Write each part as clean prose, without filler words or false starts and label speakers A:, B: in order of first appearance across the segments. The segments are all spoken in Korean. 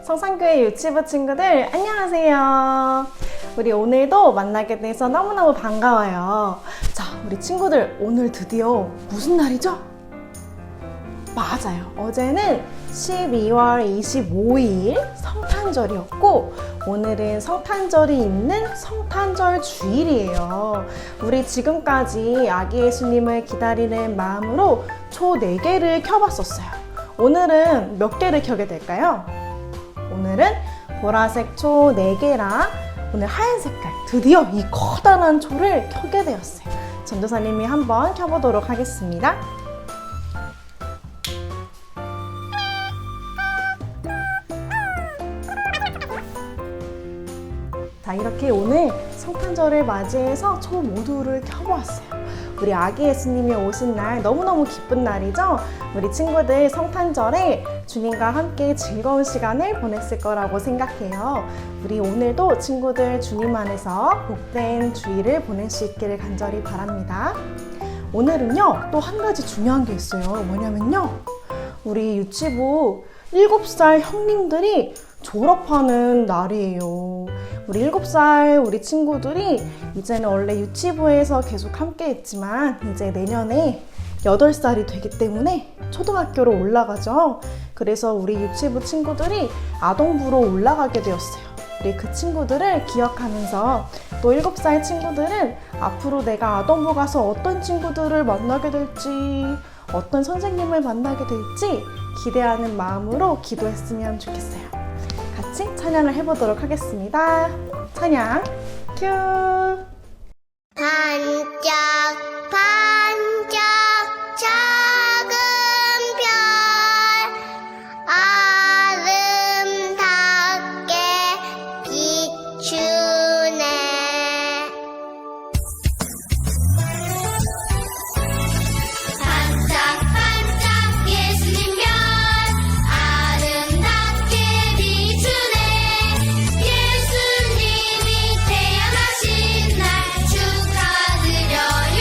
A: 성산교회 유치부 친구들 안녕하세요. 우리 오늘도 만나게 돼서 너무너무 반가워요. 자, 우리 친구들 오늘 드디어 무슨 날이죠? 맞아요. 어제는 12월 25일 성탄절이었고 오늘은 성탄절이 있는 성탄절 주일이에요. 우리 지금까지 아기 예수님을 기다리는 마음으로 초 4개를 켜봤었어요. 오늘은 몇 개를 켜게 될까요? 오늘은 보라색 초 4개랑 오늘 하얀 색깔 드디어 이 커다란 초를 켜게 되었어요. 전도사님이 한번 켜보도록 하겠습니다. 자, 이렇게 오늘 성탄절을 맞이해서 초 모두를 켜보았어요. 우리 아기 예수님이 오신 날 너무너무 기쁜 날이죠? 우리 친구들 성탄절에 주님과 함께 즐거운 시간을 보냈을 거라고 생각해요. 우리 오늘도 친구들 주님 안에서 복된 주일을 보낼 수 있기를 간절히 바랍니다. 오늘은요, 또 한 가지 중요한 게 있어요. 뭐냐면요, 우리 유치부 7살 형님들이 졸업하는 날이에요. 우리 7살 우리 친구들이 이제는 원래 유치부에서 계속 함께 했지만 이제 내년에 8살이 되기 때문에 초등학교로 올라가죠. 그래서 우리 유치부 친구들이 아동부로 올라가게 되었어요. 우리 그 친구들을 기억하면서 또 7살 친구들은 앞으로 내가 아동부 가서 어떤 친구들을 만나게 될지, 어떤 선생님을 만나게 될지 기대하는 마음으로 기도했으면 좋겠어요. 같이 찬양을 해보도록 하겠습니다. 찬양 큐!
B: 반짝반짝 작은 별 아름답게 비추네. 반짝반짝 예수님 별 아름답게 비추네. 예수님이 태어나신 날 축하드려요.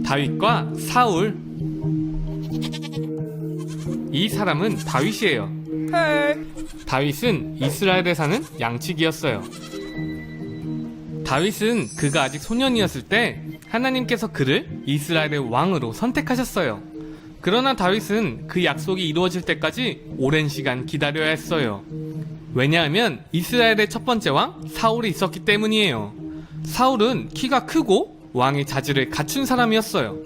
C: 다윗과 사울. 이 사람은 다윗이에요. 다윗은 이스라엘에 사는 양치기였어요. 다윗은 그가 아직 소년이었을 때 하나님께서 그를 이스라엘의 왕으로 선택하셨어요. 그러나 다윗은 그 약속이 이루어질 때까지 오랜 시간 기다려야 했어요. 왜냐하면 이스라엘의 첫 번째 왕 사울이 있었기 때문이에요. 사울은 키가 크고 왕의 자질을 갖춘 사람이었어요.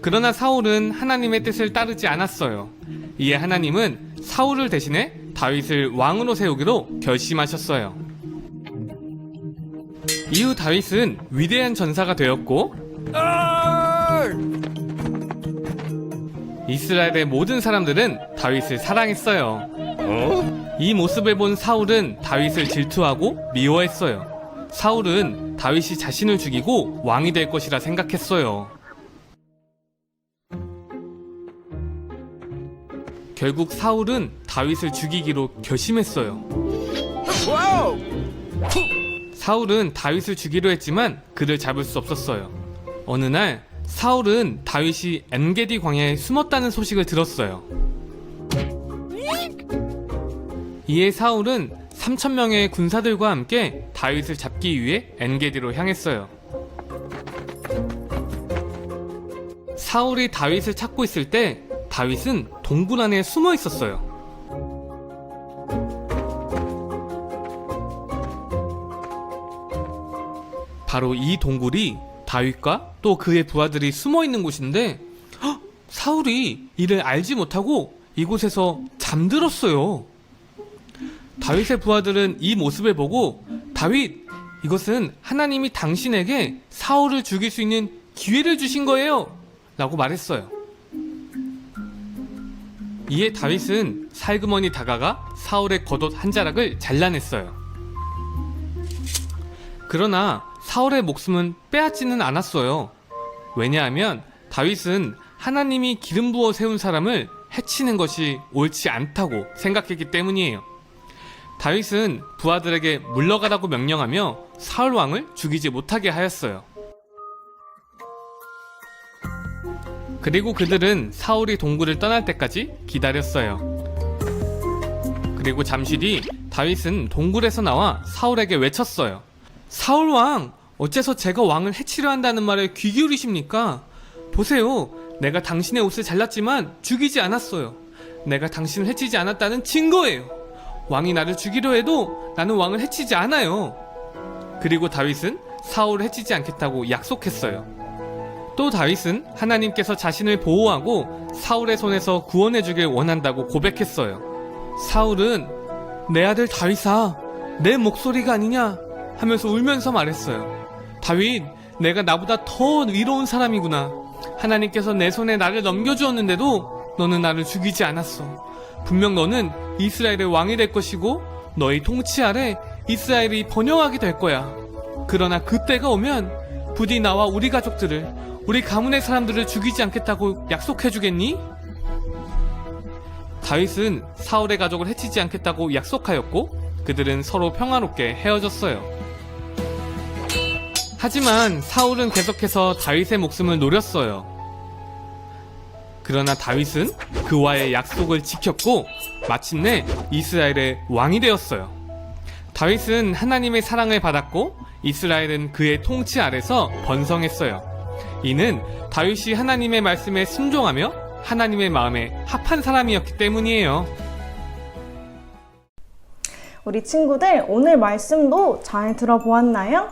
C: 그러나 사울은 하나님의 뜻을 따르지 않았어요. 이에 하나님은 사울을 대신해 다윗을 왕으로 세우기로 결심하셨어요. 이후 다윗은 위대한 전사가 되었고 이스라엘의 모든 사람들은 다윗을 사랑했어요. 이 모습을 본 사울은 다윗을 질투하고 미워했어요. 사울은 다윗이 자신을 죽이고 왕이 될 것이라 생각했어요. 결국 사울은 다윗을 죽이기로 결심했어요. 사울은 다윗을 죽이려 했지만 그를 잡을 수 없었어요. 어느 날 사울은 다윗이 엔게디 광야에 숨었다는 소식을 들었어요. 이에 사울은 3,000명의 군사들과 함께 다윗을 잡기 위해 엔게디로 향했어요. 사울이 다윗을 찾고 있을 때 다윗은 동굴 안에 숨어 있었어요. 바로 이 동굴이 다윗과 또 그의 부하들이 숨어 있는 곳인데 사울이 이를 알지 못하고 이곳에서 잠들었어요. 다윗의 부하들은 이 모습을 보고 다윗, 이것은 하나님이 당신에게 사울을 죽일 수 있는 기회를 주신 거예요 라고 말했어요. 이에 다윗은 살그머니 다가가 사울의 겉옷 한 자락을 잘라냈어요. 그러나 사울의 목숨은 빼앗지는 않았어요. 왜냐하면 다윗은 하나님이 기름 부어 세운 사람을 해치는 것이 옳지 않다고 생각했기 때문이에요. 다윗은 부하들에게 물러가라고 명령하며 사울 왕을 죽이지 못하게 하였어요. 그리고 그들은 사울이 동굴을 떠날 때까지 기다렸어요. 그리고 잠시 뒤 다윗은 동굴에서 나와 사울에게 외쳤어요. 사울 왕, 어째서 제가 왕을 해치려 한다는 말에 귀 기울이십니까? 보세요, 내가 당신의 옷을 잘랐지만 죽이지 않았어요. 내가 당신을 해치지 않았다는 증거예요. 왕이 나를 죽이려 해도 나는 왕을 해치지 않아요. 그리고 다윗은 사울을 해치지 않겠다고 약속했어요. 또 다윗은 하나님께서 자신을 보호하고 사울의 손에서 구원해주길 원한다고 고백했어요. 사울은 내 아들 다윗아, 내 목소리가 아니냐 하면서 울면서 말했어요. 다윗, 내가 나보다 더 위로운 사람이구나. 하나님께서 내 손에 나를 넘겨주었는데도 너는 나를 죽이지 않았어. 분명 너는 이스라엘의 왕이 될 것이고 너의 통치 아래 이스라엘이 번영하게 될 거야. 그러나 그때가 오면 부디 나와 우리 가족들을, 우리 가문의 사람들을 죽이지 않겠다고 약속해주겠니? 다윗은 사울의 가족을 해치지 않겠다고 약속하였고 그들은 서로 평화롭게 헤어졌어요. 하지만 사울은 계속해서 다윗의 목숨을 노렸어요. 그러나 다윗은 그와의 약속을 지켰고 마침내 이스라엘의 왕이 되었어요. 다윗은 하나님의 사랑을 받았고 이스라엘은 그의 통치 아래서 번성했어요. 이는 다윗이 하나님의 말씀에 순종하며 하나님의 마음에 합한 사람이었기 때문이에요.
A: 우리 친구들, 오늘 말씀도 잘 들어보았나요?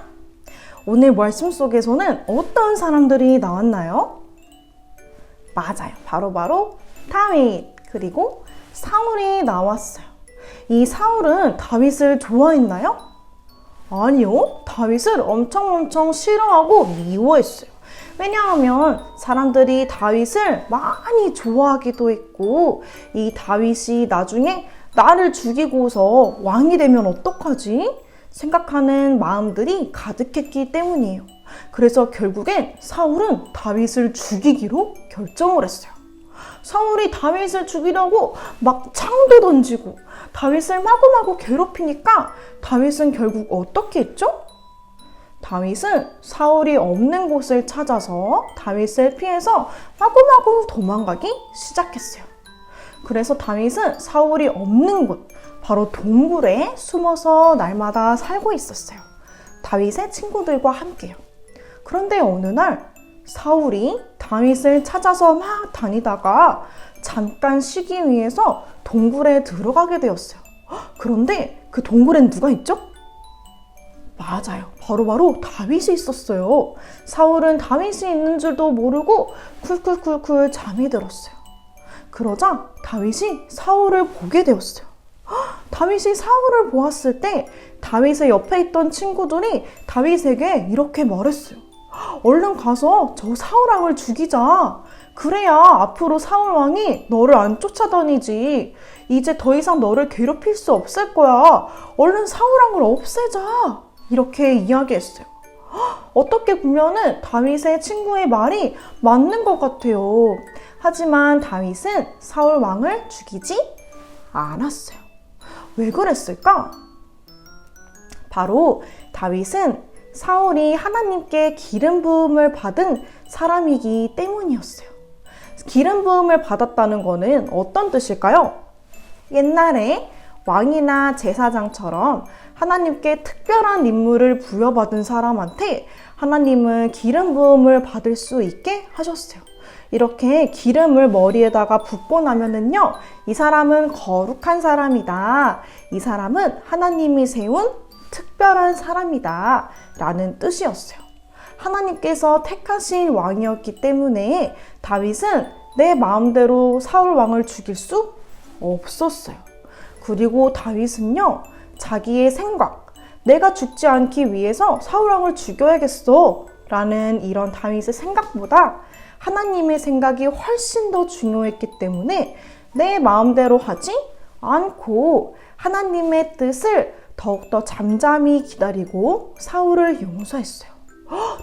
A: 오늘 말씀 속에서는 어떤 사람들이 나왔나요? 맞아요. 바로 다윗, 그리고 사울이 나왔어요. 이 사울은 다윗을 좋아했나요? 아니요. 다윗을 엄청 싫어하고 미워했어요. 왜냐하면 사람들이 다윗을 많이 좋아하기도 했고 이 다윗이 나중에 나를 죽이고서 왕이 되면 어떡하지? 생각하는 마음들이 가득했기 때문이에요. 그래서 결국엔 사울은 다윗을 죽이기로 결정을 했어요. 사울이 다윗을 죽이려고 막 창도 던지고 다윗을 마구마구 괴롭히니까 다윗은 결국 어떻게 했죠? 다윗은 사울이 없는 곳을 찾아서 다윗을 피해서 마구마구 도망가기 시작했어요. 그래서 다윗은 사울이 없는 곳, 바로 동굴에 숨어서 날마다 살고 있었어요. 다윗의 친구들과 함께요. 그런데 어느 날 사울이 다윗을 찾아서 막 다니다가 잠깐 쉬기 위해서 동굴에 들어가게 되었어요. 그런데 그 동굴엔 누가 있죠? 맞아요. 바로 다윗이 있었어요. 사울은 다윗이 있는 줄도 모르고 쿨쿨쿨쿨 잠이 들었어요. 그러자 다윗이 사울을 보게 되었어요. 다윗이 사울을 보았을 때 다윗의 옆에 있던 친구들이 다윗에게 이렇게 말했어요. 얼른 가서 저 사울 왕을 죽이자. 그래야 앞으로 사울 왕이 너를 안 쫓아다니지. 이제 더 이상 너를 괴롭힐 수 없을 거야. 얼른 사울 왕을 없애자. 이렇게 이야기했어요. 어떻게 보면은 다윗의 친구의 말이 맞는 것 같아요. 하지만 다윗은 사울 왕을 죽이지 않았어요. 왜 그랬을까? 바로 다윗은 사울이 하나님께 기름 부음을 받은 사람이기 때문이었어요. 기름 부음을 받았다는 것은 어떤 뜻일까요? 옛날에 왕이나 제사장처럼 하나님께 특별한 임무를 부여받은 사람한테 하나님은 기름 부음을 받을 수 있게 하셨어요. 이렇게 기름을 머리에다가 붓고 나면은요, 이 사람은 거룩한 사람이다. 이 사람은 하나님이 세운 특별한 사람이다. 라는 뜻이었어요. 하나님께서 택하신 왕이었기 때문에 다윗은 내 마음대로 사울 왕을 죽일 수 없었어요. 그리고 다윗은요, 자기의 생각, 내가 죽지 않기 위해서 사울 왕을 죽여야겠어 라는 이런 다윗의 생각보다 하나님의 생각이 훨씬 더 중요했기 때문에 내 마음대로 하지 않고 하나님의 뜻을 더욱더 잠잠히 기다리고 사울을 용서했어요.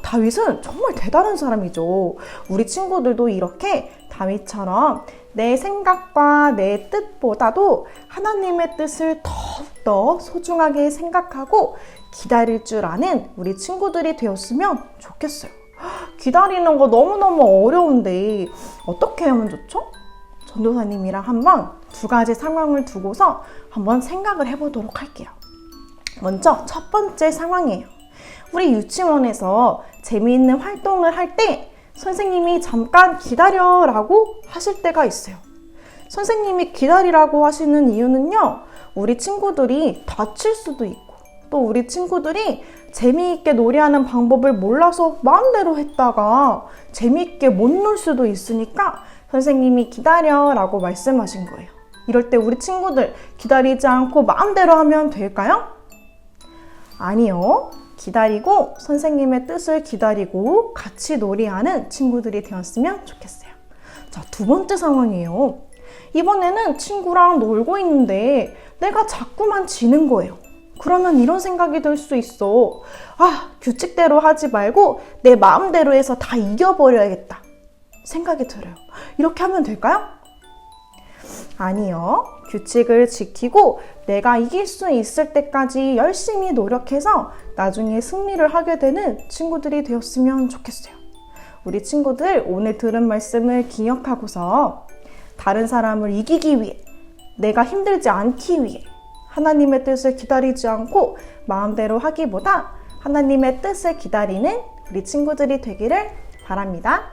A: 다윗은 정말 대단한 사람이죠. 우리 친구들도 이렇게 다윗처럼 내 생각과 내 뜻보다도 하나님의 뜻을 더욱더 소중하게 생각하고 기다릴 줄 아는 우리 친구들이 되었으면 좋겠어요. 기다리는 거 너무너무 어려운데 어떻게 하면 좋죠? 전도사님이랑 한번 두 가지 상황을 두고서 한번 생각을 해보도록 할게요. 먼저 첫 번째 상황이에요. 우리 유치원에서 재미있는 활동을 할 때 선생님이 잠깐 기다려라고 하실 때가 있어요. 선생님이 기다리라고 하시는 이유는요, 우리 친구들이 다칠 수도 있고 또 우리 친구들이 재미있게 놀이하는 방법을 몰라서 마음대로 했다가 재미있게 못 놀 수도 있으니까 선생님이 기다려라고 말씀하신 거예요. 이럴 때 우리 친구들 기다리지 않고 마음대로 하면 될까요? 아니요. 기다리고 선생님의 뜻을 기다리고 같이 놀이하는 친구들이 되었으면 좋겠어요. 자, 두 번째 상황이에요. 이번에는 친구랑 놀고 있는데 내가 자꾸만 지는 거예요. 그러면 이런 생각이 들 수 있어. 아, 규칙대로 하지 말고 내 마음대로 해서 다 이겨버려야겠다 생각이 들어요. 이렇게 하면 될까요? 아니요. 규칙을 지키고 내가 이길 수 있을 때까지 열심히 노력해서 나중에 승리를 하게 되는 친구들이 되었으면 좋겠어요. 우리 친구들 오늘 들은 말씀을 기억하고서 다른 사람을 이기기 위해, 내가 힘들지 않기 위해 하나님의 뜻을 기다리지 않고 마음대로 하기보다 하나님의 뜻을 기다리는 우리 친구들이 되기를 바랍니다.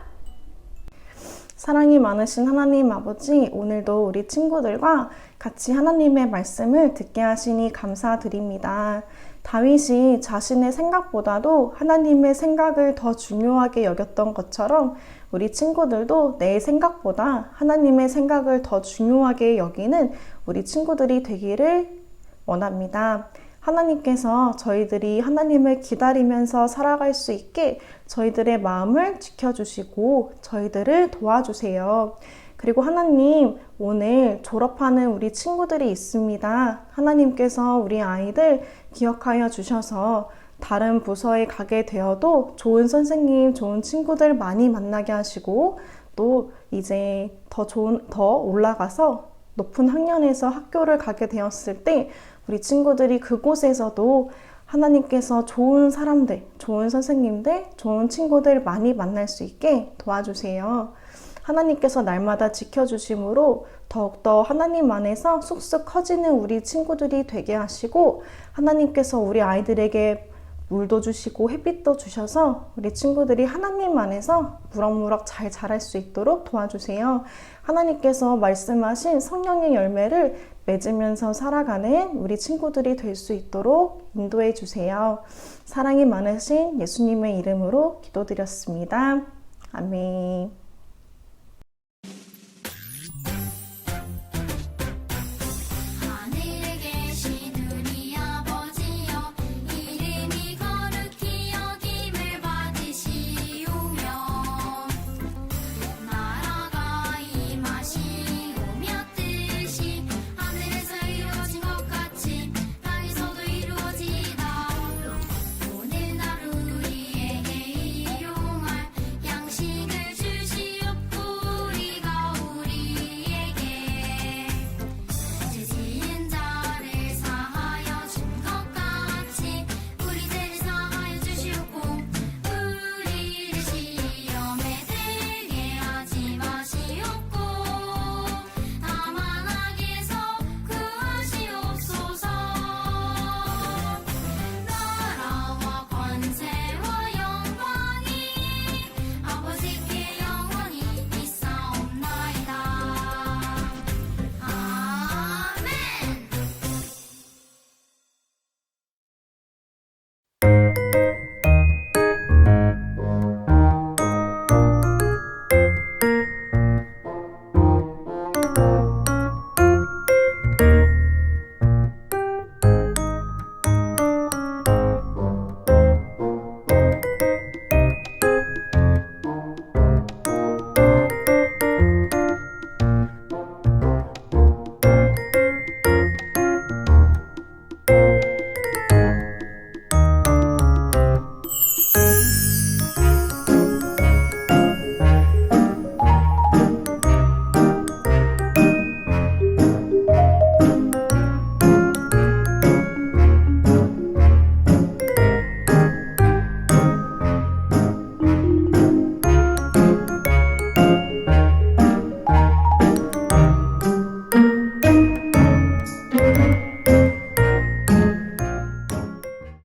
A: 사랑이 많으신 하나님 아버지, 오늘도 우리 친구들과 같이 하나님의 말씀을 듣게 하시니 감사드립니다. 다윗이 자신의 생각보다도 하나님의 생각을 더 중요하게 여겼던 것처럼 우리 친구들도 내 생각보다 하나님의 생각을 더 중요하게 여기는 우리 친구들이 되기를 원합니다. 하나님께서 저희들이 하나님을 기다리면서 살아갈 수 있게 저희들의 마음을 지켜주시고 저희들을 도와주세요. 그리고 하나님, 오늘 졸업하는 우리 친구들이 있습니다. 하나님께서 우리 아이들 기억하여 주셔서 다른 부서에 가게 되어도 좋은 선생님, 좋은 친구들 많이 만나게 하시고 또 이제 더 올라가서 높은 학년에서 학교를 가게 되었을 때 우리 친구들이 그곳에서도 하나님께서 좋은 사람들, 좋은 선생님들, 좋은 친구들 많이 만날 수 있게 도와주세요. 하나님께서 날마다 지켜주심으로 더욱더 하나님 안에서 쑥쑥 커지는 우리 친구들이 되게 하시고, 하나님께서 우리 아이들에게 물도 주시고 햇빛도 주셔서 우리 친구들이 하나님 안에서 무럭무럭 잘 자랄 수 있도록 도와주세요. 하나님께서 말씀하신 성령의 열매를 맺으면서 살아가는 우리 친구들이 될 수 있도록 인도해 주세요. 사랑이 많으신 예수님의 이름으로 기도드렸습니다. 아멘.